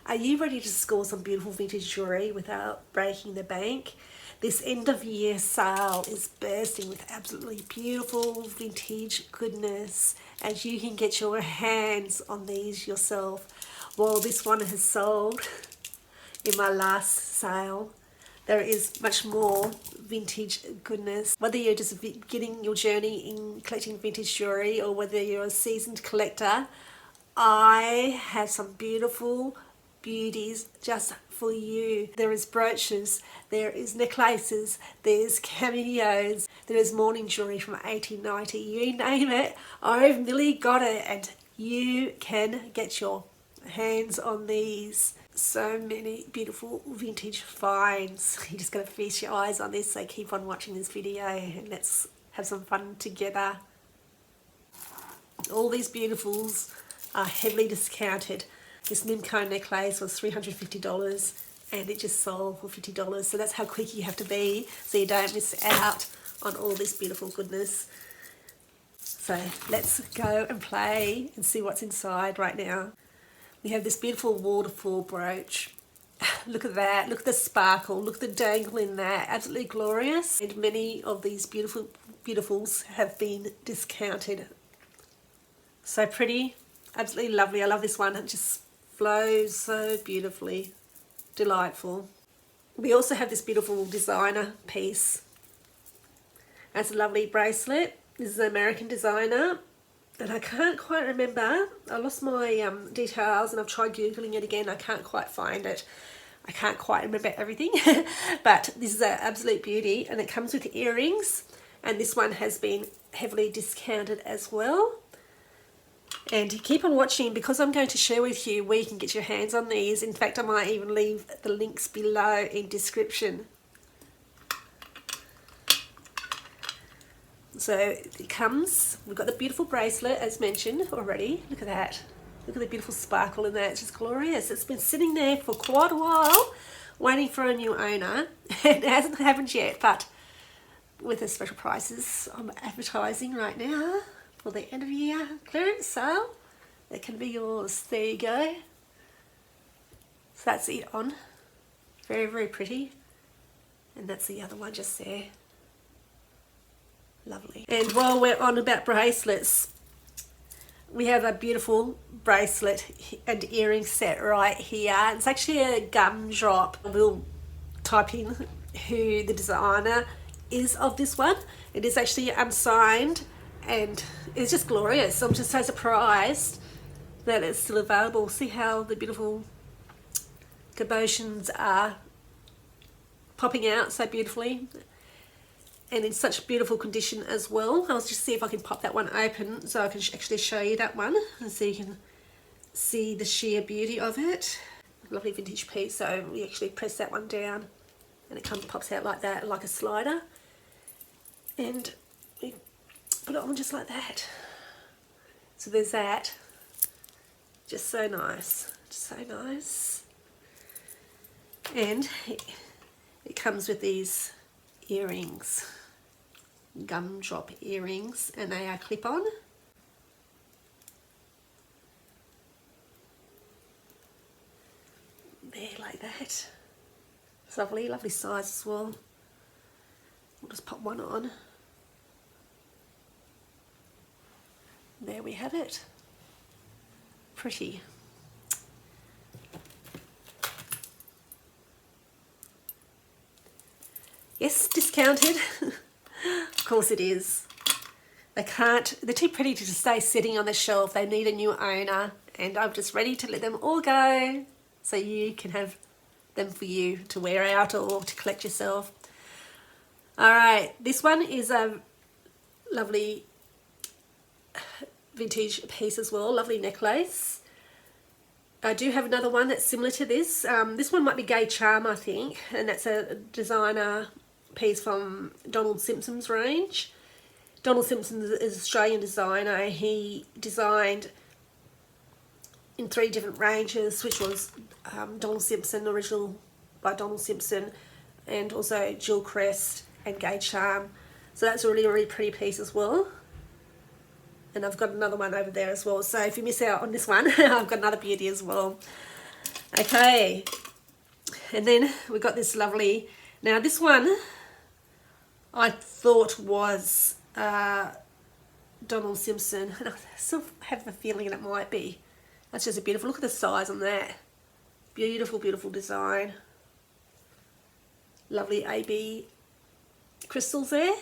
Are you ready to score some beautiful vintage jewellery without breaking the bank? This end of year sale is bursting with absolutely beautiful vintage goodness, and you can get your hands on these yourself. Well, this one has sold in my last sale. There is much more vintage goodness. Whether you're just beginning your journey in collecting vintage jewellery or whether you're a seasoned collector, I have some beautiful beauties just for you. There is brooches, there is necklaces, there's cameos, there is morning jewellery from 1890, you name it, I've nearly got it, and you can get your hands on these. So many beautiful vintage finds. You're just going to feast your eyes on this, so keep on watching this video and let's have some fun together. All these beautifuls are heavily discounted. This Mimco necklace was $350 and it just sold for $50, so that's how quick you have to be so you don't miss out on all this beautiful goodness. So let's go and play and see what's inside right now. We have this beautiful waterfall brooch. Look at that, look at the sparkle, look at the dangle in that, absolutely glorious. And many of these beautifuls have been discounted. So pretty, absolutely lovely. I love this one, it just flows so beautifully, delightful. We also have this beautiful designer piece. That's a lovely bracelet. This is an American designer. And I can't quite remember, I lost my details and I've tried Googling it again, I can't quite find it. I can't quite remember everything, but this is an absolute beauty, and it comes with earrings, and this one has been heavily discounted as well. And keep on watching because I'm going to share with you where you can get your hands on these. In fact, I might even leave the links below in description. So it comes, we've got the beautiful bracelet as mentioned already. Look at that. Look at the beautiful sparkle in that. It's just glorious. It's been sitting there for quite a while waiting for a new owner. It hasn't happened yet, but with the special prices I'm advertising right now for the end of year clearance sale, that can be yours. There you go. So that's it on. Very, very pretty. And that's the other one just there. Lovely. And while we're on about bracelets, we have a beautiful bracelet and earring set right here. It's actually a gumdrop. We'll type in who the designer is of this one. It is actually unsigned and it's just glorious. I'm just so surprised that it's still available. See how the beautiful cabochons are popping out so beautifully. And in such beautiful condition as well. I'll just see if I can pop that one open so I can actually show you that one and so you can see the sheer beauty of it. Lovely vintage piece. So we actually press that one down and it pops out like that, like a slider, and we put it on just like that. So there's that. Just so nice, just so nice. And it comes with these earrings, gumdrop earrings, and they are clip-on. There, like that. It's lovely, lovely size as well. We'll just pop one on. There we have it. Pretty. Yes, discounted. Of course it is. They're too pretty to stay sitting on the shelf. They need a new owner, and I'm just ready to let them all go so you can have them for you to wear out or to collect yourself. Alright, this one is a lovely vintage piece as well, lovely necklace. I do have another one that's similar to this. This one might be Gay Charm, I think, and that's a designer piece from Donald Simpson's range. Donald Simpson is an Australian designer. He designed in 3 different ranges, which was Donald Simpson, original by Donald Simpson, and also Jewel Crest and Gay Charm. So that's a really, really pretty piece as well. And I've got another one over there as well. So if you miss out on this one, I've got another beauty as well. Okay, and then we got this lovely, now this one I thought was Donald Simpson, and I still have a feeling it might be. That's just a beautiful, look at the size on that. Beautiful, beautiful design. Lovely AB crystals there.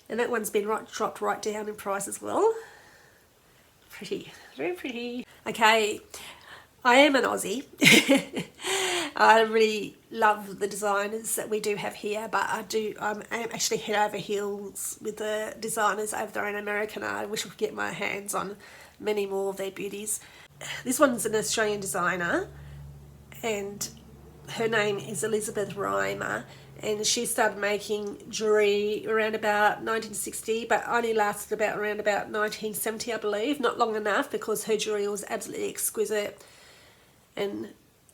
And that one's been dropped right down in price as well. Pretty, very pretty. Okay, I am an Aussie. I really love the designers that we do have here, but I am actually head over heels with the designers over there in America, and I wish I could get my hands on many more of their beauties. This one's an Australian designer, and her name is Elizabeth Reimer, and she started making jewellery around about 1960, but only lasted about around about 1970, I believe. Not long enough, because her jewellery was absolutely exquisite, and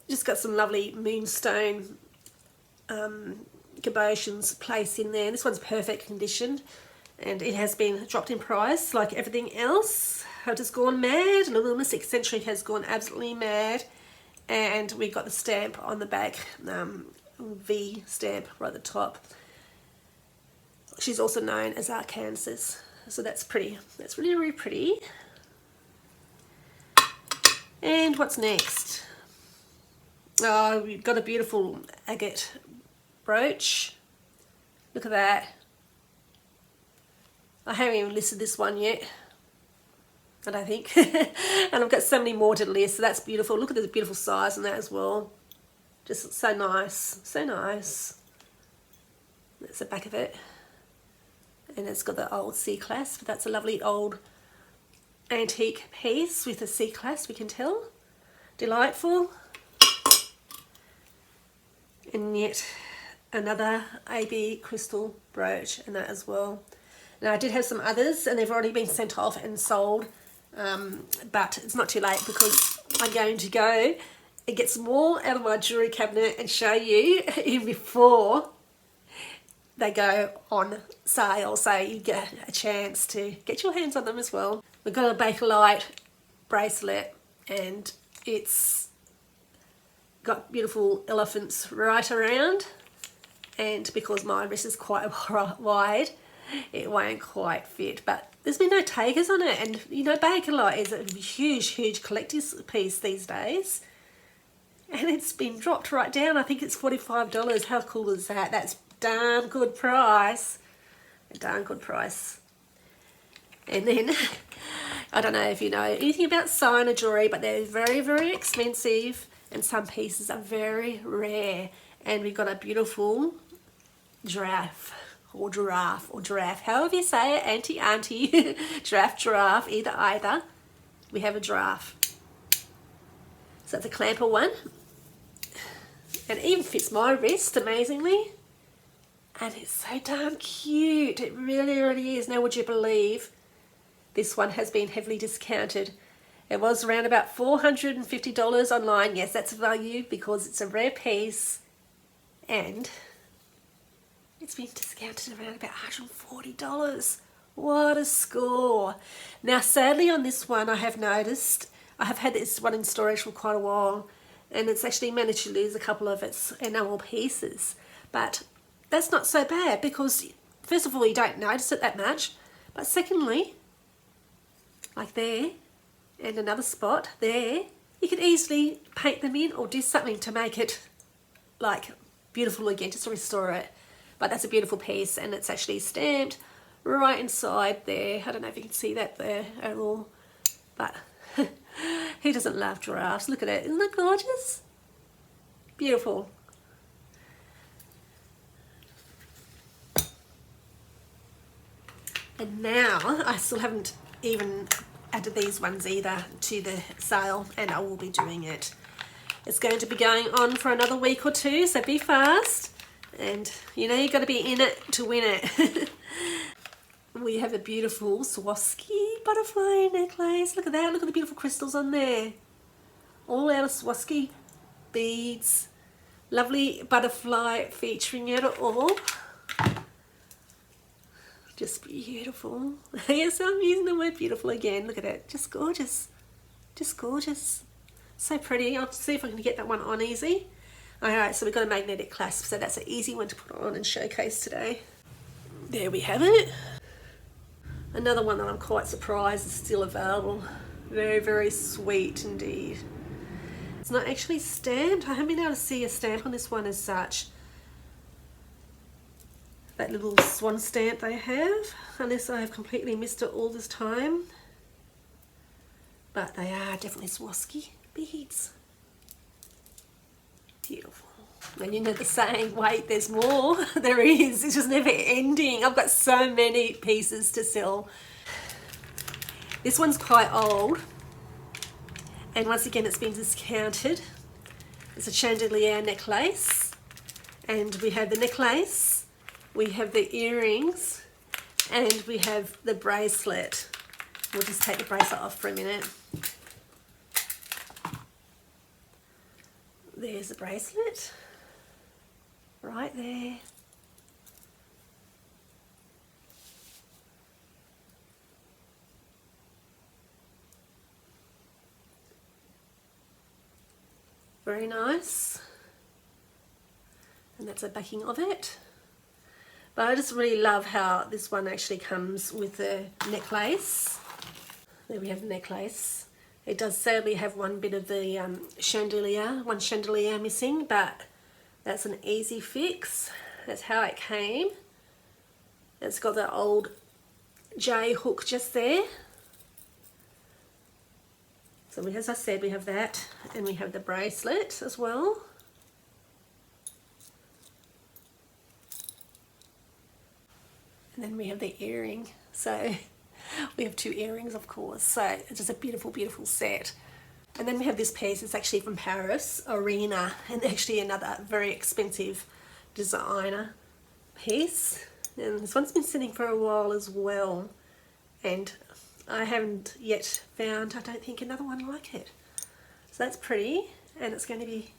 just got some lovely moonstone cabochons placed in there. This one's perfect condition, and it has been dropped in price like everything else. I've just gone mad. Luminous Eccentric has gone absolutely mad, and we got the stamp on the back, V stamp right at the top. She's also known as Arkansas, so that's pretty. That's really, really pretty. And what's next? Oh, we've got a beautiful agate brooch. Look at that. I haven't even listed this one yet, I don't think. And I've got so many more to list, so that's beautiful. Look at the beautiful size on that as well. Just so nice, so nice. That's the back of it. And it's got the old C-clasp. That's a lovely old antique piece with a C-clasp, we can tell. Delightful. And yet another AB crystal brooch and that as well. Now I did have some others, and they've already been sent off and sold, but it's not too late, because I'm going to go and get some more out of my jewellery cabinet and show you even before they go on sale, so you get a chance to get your hands on them as well. We've got a Bakelite bracelet, and it's got beautiful elephants right around, and because my wrist is quite wide, it won't quite fit, but there's been no takers on it. And you know, Bakelite is a huge collector's piece these days, and it's been dropped right down. I think it's $45. How cool is that? That's darn good price. A darn good price. And then I don't know if you know anything about signer jewellery, but they're very expensive, and some pieces are very rare. And we've got a beautiful giraffe, however you say it, auntie, giraffe, either. We have a giraffe. So it's a clamper one, and it even fits my wrist amazingly, and it's so darn cute. It really is. Now, would you believe this one has been heavily discounted? It was around about $450 online. Yes, that's value, because it's a rare piece, and it's been discounted around about $140. What a score. Now, sadly on this one, I have noticed, I have had this one in storage for quite a while, and it's actually managed to lose a couple of its enamel pieces. But that's not so bad, because first of all, you don't notice it that much, but secondly, like there, and another spot there, you could easily paint them in or do something to make it like beautiful again, just to restore it. But that's a beautiful piece, and it's actually stamped right inside there. I don't know if you can see that there at all, but who doesn't love giraffes? Look at it. Isn't that gorgeous? Beautiful. And now I still haven't even added these ones either to the sale, and I will be doing it. It's going to be going on for another week or two, so be fast. And you know, you've got to be in it to win it. We have a beautiful Swarovski butterfly necklace. Look at that. Look at the beautiful crystals on there. All out of Swarovski beads. Lovely butterfly featuring it all. Just beautiful. Yes, I'm using the word beautiful again. Look at it. Just gorgeous. Just gorgeous. So pretty. I'll see if I can get that one on easy. Alright, so we've got a magnetic clasp, so that's an easy one to put on and showcase today. There we have it. Another one that I'm quite surprised is still available. Very, very sweet indeed. It's not actually stamped. I haven't been able to see a stamp on this one as such. That little swan stamp they have, unless I have completely missed it all this time. But they are definitely Swarovski beads. Beautiful. And you know the saying, wait, there's more. There is. It's just never ending. I've got so many pieces to sell. This one's quite old. And once again, it's been discounted. It's a chandelier necklace. And we have the necklace, we have the earrings, and we have the bracelet. We'll just take the bracelet off for a minute. There's the bracelet, right there. Very nice. And that's the backing of it. But I just really love how this one actually comes with the necklace. There we have the necklace. It does sadly have one bit of the one chandelier missing, but that's an easy fix. That's how it came. It's got the old J hook just there. So as I said, we have that, and we have the bracelet as well. And then we have the earring. So we have two earrings, of course. So it's just a beautiful, beautiful set. And then we have this piece. It's actually from Paris, Arena, and actually another very expensive designer piece. And this one's been sitting for a while as well. And I haven't yet found, I don't think, another one like it. So that's pretty, and it's going to be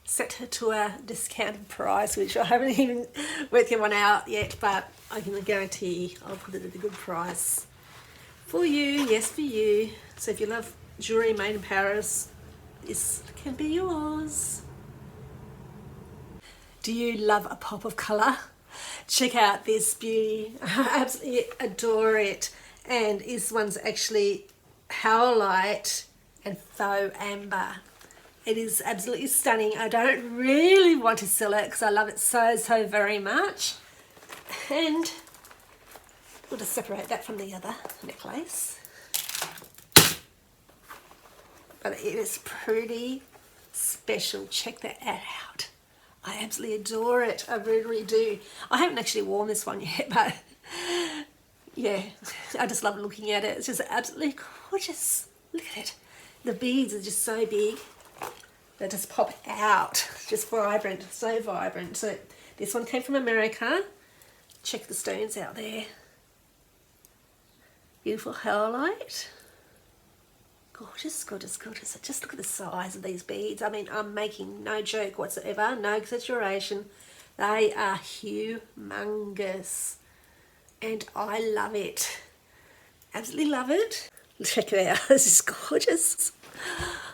set to a discounted price, which I haven't even worked that one out yet, but I can guarantee I'll put it at a good price for you. Yes, for you. So if you love jewellery made in Paris, this can be yours. Do you love a pop of colour? Check out this beauty. I absolutely adore it. And this one's actually howlite and faux amber. It is absolutely stunning. I don't really want to sell it because I love it so, so very much. And we'll just separate that from the other necklace. But it is pretty special. Check that out. I absolutely adore it. I really, really do. I haven't actually worn this one yet, but yeah, I just love looking at it. It's just absolutely gorgeous. Look at it. The beads are just so big. They just pop out. Just vibrant. So vibrant. So this one came from America. Check the stones out there. Beautiful howlite. Gorgeous, gorgeous, gorgeous. Just look at the size of these beads. I mean, I'm making no joke whatsoever. No exaggeration. They are humongous. And I love it. Absolutely love it. Check it out. This is gorgeous.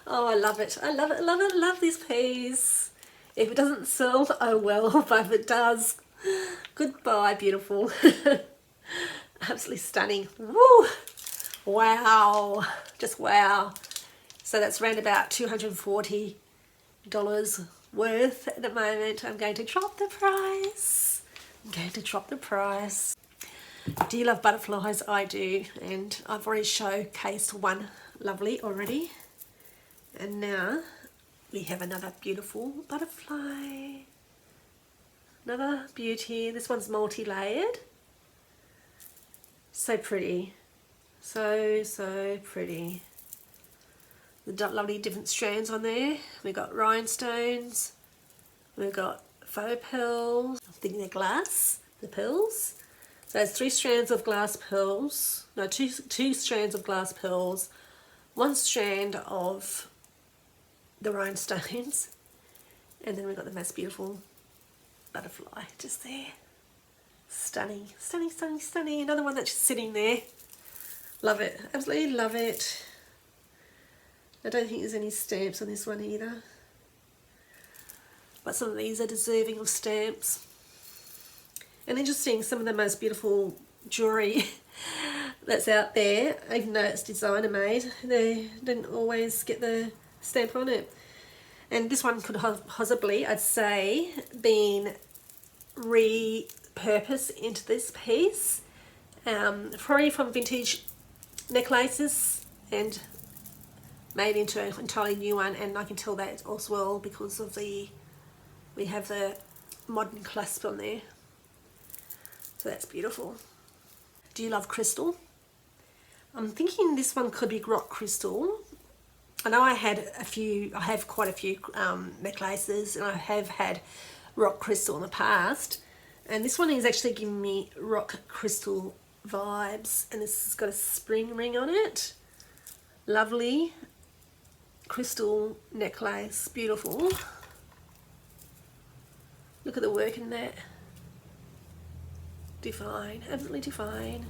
Oh, I love it. I love it. I love it. I love this piece. If it doesn't sell, oh well. But if it does, goodbye, beautiful. Absolutely stunning. Woo! Wow. Just wow. So that's around about $240 worth at the moment. I'm going to drop the price. I'm going to drop the price. Do you love butterflies? I do, and I've already showcased one lovely already, and now we have another beautiful butterfly, another beauty. This one's multi-layered. So pretty, so pretty. The lovely different strands on there. We've got rhinestones, we've got faux pearls. I'm thinking they're glass, the pearls. So it's 3 strands of glass pearls, no, two strands of glass pearls, 1 strand of the rhinestones, and then we've got the most beautiful butterfly just there. Stunning, stunning, stunning, stunning. Another one that's just sitting there. Love it, absolutely love it. I don't think there's any stamps on this one either. But some of these are deserving of stamps. And interesting, some of the most beautiful jewellery that's out there, even though it's designer made, they didn't always get the stamp on it. And this one could have possibly, I'd say, been repurposed into this piece, probably from vintage necklaces and made into an entirely new one. And I can tell that as well because of we have the modern clasp on there. So that's beautiful. Do you love crystal? I'm thinking this one could be rock crystal. I know I have quite a few necklaces, and I have had rock crystal in the past. And this one is actually giving me rock crystal vibes. And this has got a spring ring on it. Lovely crystal necklace, beautiful. Look at the work in that. Divine, absolutely divine.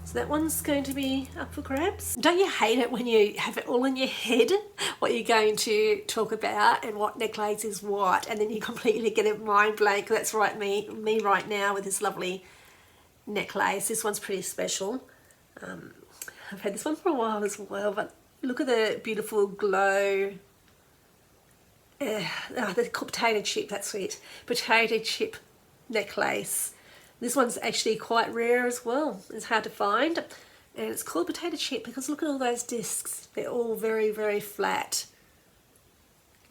So that one's going to be up for grabs. Don't you hate it when you have it all in your head what you're going to talk about and what necklace is what, and then you completely get it mind blank? That's right, me right now with this lovely necklace. This one's pretty special. I've had this one for a while as well, but look at the beautiful glow. They're called potato chip, that's it. Potato chip necklace. This one's actually quite rare as well. It's hard to find. And it's called potato chip because look at all those discs. They're all very, very flat.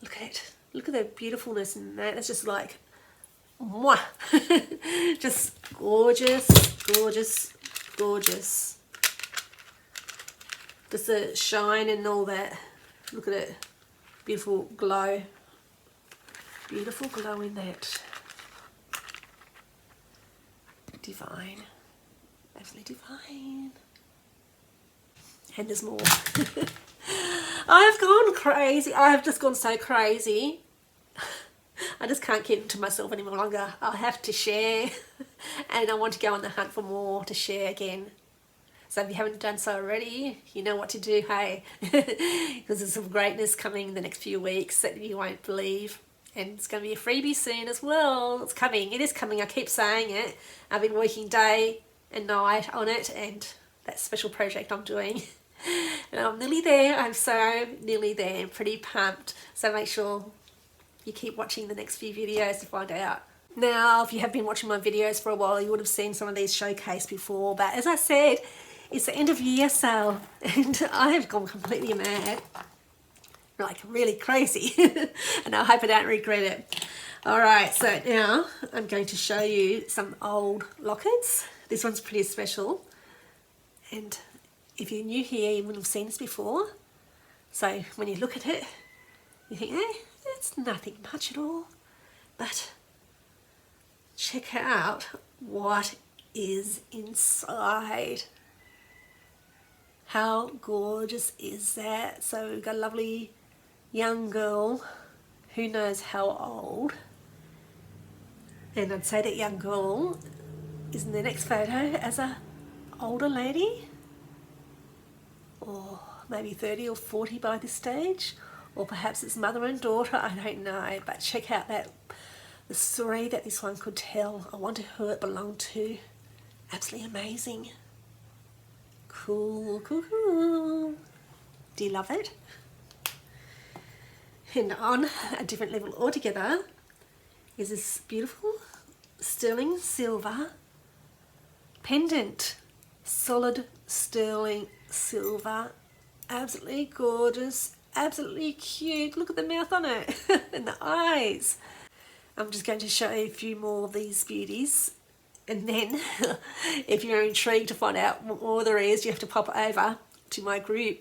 Look at it. Look at the beautifulness in that. It's just like, mwah. Just gorgeous, gorgeous, gorgeous. Just the shine and all that. Look at it. Beautiful glow. Beautiful glow in that. Divine, absolutely divine. And there's more. I've gone crazy. I have just gone so crazy. I just can't keep it to myself any longer. I have to share, and I want to go on the hunt for more to share again. So if you haven't done so already, you know what to do, hey? Because there's some greatness coming in the next few weeks that you won't believe. And it's going to be a freebie soon as well. It's coming. It is coming. I keep saying it. I've been working day and night on it, and that special project I'm doing. And I'm nearly there. I'm so nearly there. I'm pretty pumped. So make sure you keep watching the next few videos to find out. Now, if you have been watching my videos for a while, you would have seen some of these showcased before. But as I said, it's the end of year sale, and I have gone completely mad. Like really crazy. And I hope I don't regret it. Alright, so now I'm going to show you some old lockets. This one's pretty special, and if you're new here you wouldn't have seen this before. So when you look at it you think, it's nothing much at all, but check out what is inside. How gorgeous is that? So we've got a lovely young girl, who knows how old, and I'd say that young girl is in the next photo as a older lady, or maybe 30 or 40 by this stage, or perhaps it's mother and daughter, I don't know. But check out the story that this one could tell. I wonder who it belonged to. Absolutely amazing. Cool, cool, cool. Do you love it? And on a different level altogether is this beautiful sterling silver pendant. Solid sterling silver. Absolutely gorgeous. Absolutely cute. Look at the mouth on it and the eyes. I'm just going to show you a few more of these beauties. And then, if you're intrigued to find out what more there is, you have to pop over to my group.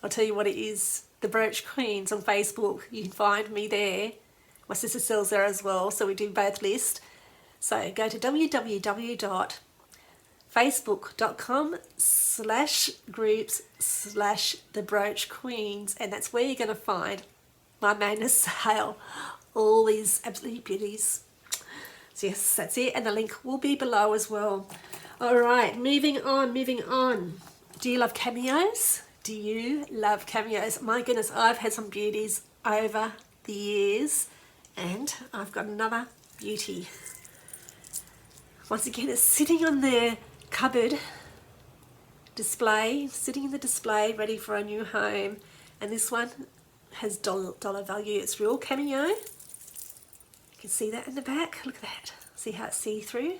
I'll tell you what it is. The Brooch Queens on Facebook. You can find me there. My sister sells there as well, so we do both list. So go to www.facebook.com/groups/The Brooch Queens, and that's where you're going to find my madness sale. All these absolute beauties. So yes, that's it, and the link will be below as well. Alright, moving on. Do you love cameos? Do you love cameos? My goodness, I've had some beauties over the years, and I've got another beauty. Once again, it's sitting on their cupboard display, sitting in the display, ready for a new home. And this one has dollar value. It's real cameo. You can see that in the back. Look at that. See how it's see-through?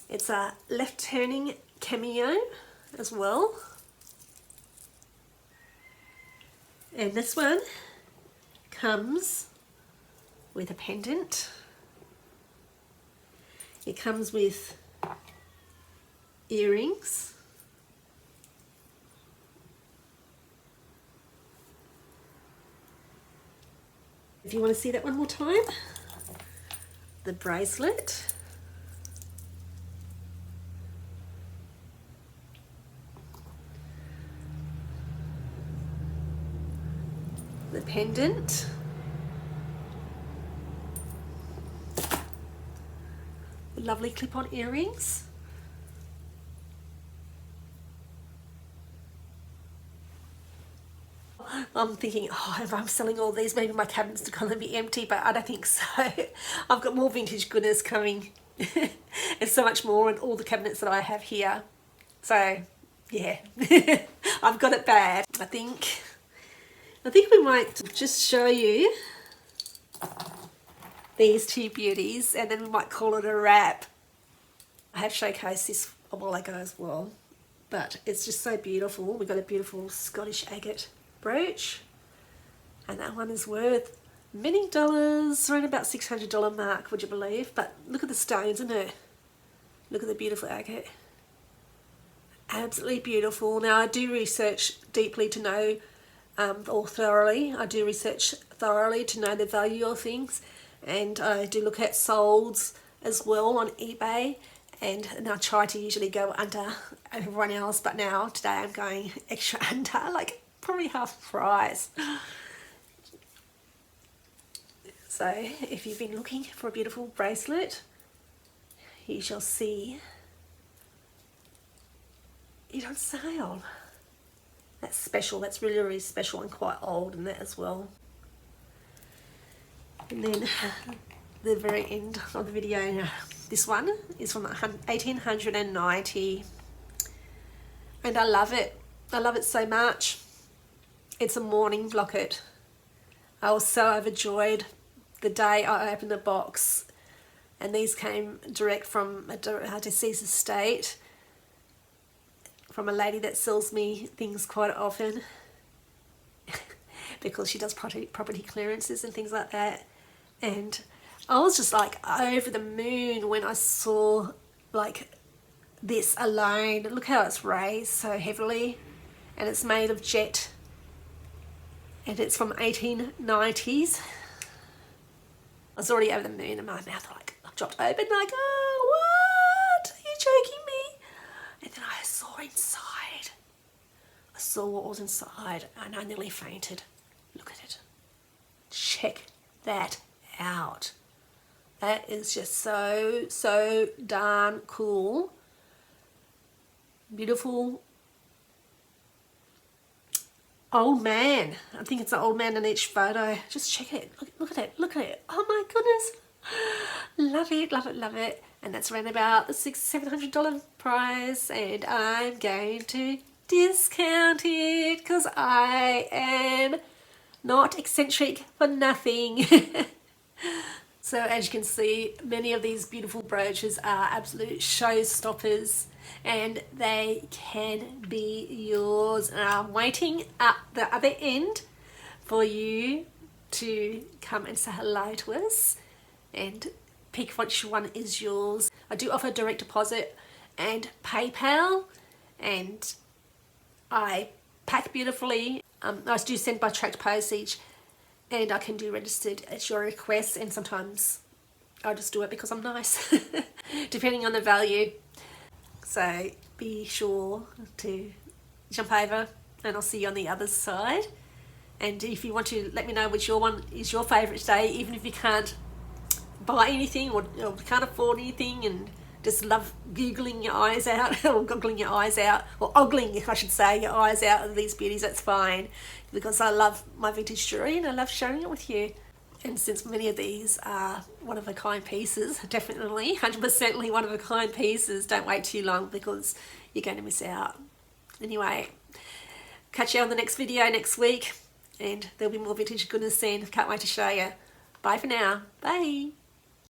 It's a left turning cameo as well. And this one comes with a pendant. It comes with earrings. If you want to see that one more time, the bracelet. The pendant, the lovely clip-on earrings, I'm thinking, oh, if I'm selling all these, maybe my cabinet's going to be empty, but I don't think so. I've got more vintage goodness coming and so much more in all the cabinets that I have here. So yeah, I've got it bad. I think we might just show you these two beauties and then we might call it a wrap. I have showcased this a while ago as well, but it's just so beautiful. We've got a beautiful Scottish agate brooch, and that one is worth many dollars, around about $600 mark, would you believe? But look at the stones in it. Look at the beautiful agate. Absolutely beautiful. Now I do research deeply to know I do research thoroughly to know the value of things, and I do look at solds as well on eBay, and I try to usually go under everyone else, but now today I'm going extra under, like probably half price. So if you've been looking for a beautiful bracelet, you shall see it on sale. That's special. That's really, really special and quite old in that as well. And then the very end of the video, this one is from 1890, and I love it. I love it so much. It's a morning locket. I was so overjoyed the day I opened the box, and these came direct from a deceased estate, from a lady that sells me things quite often because she does property clearances and things like that. And I was just like over the moon when I saw like this alone. Look how it's raised so heavily, and it's made of jet, and it's from 1890s. I was already over the moon, and my mouth like dropped open like, oh, what? Are you joking me? And then I saw inside. I saw what was inside, and I nearly fainted. Look at it. Check that out. That is just so darn cool. Beautiful old man. I think it's an old man in each photo. Just check it. Look at it. Look at it. Oh my goodness. Love it, love it, love it. And that's around about the $700 price, and I'm going to discount it because I am not eccentric for nothing. So as you can see, many of these beautiful brooches are absolute showstoppers, and they can be yours. And I'm waiting at the other end for you to come and say hello to us and pick which one is yours. I do offer direct deposit and PayPal, and I pack beautifully. I do send by tracked postage, and I can do registered at your request, and sometimes I just do it because I'm nice, depending on the value. So be sure to jump over, and I'll see you on the other side. And if you want to let me know which one is your favourite today, even if you can't buy anything or can't afford anything and just love googling your eyes out, or goggling your eyes out, or ogling, I should say, your eyes out of these beauties, that's fine, because I love my vintage jewellery and I love sharing it with you. And since many of these are one-of-a-kind pieces, definitely 100% one-of-a-kind pieces, don't wait too long because you're going to miss out. Anyway, catch you on the next video next week, and there'll be more vintage goodness soon. Can't wait to show you. Bye for now. Bye.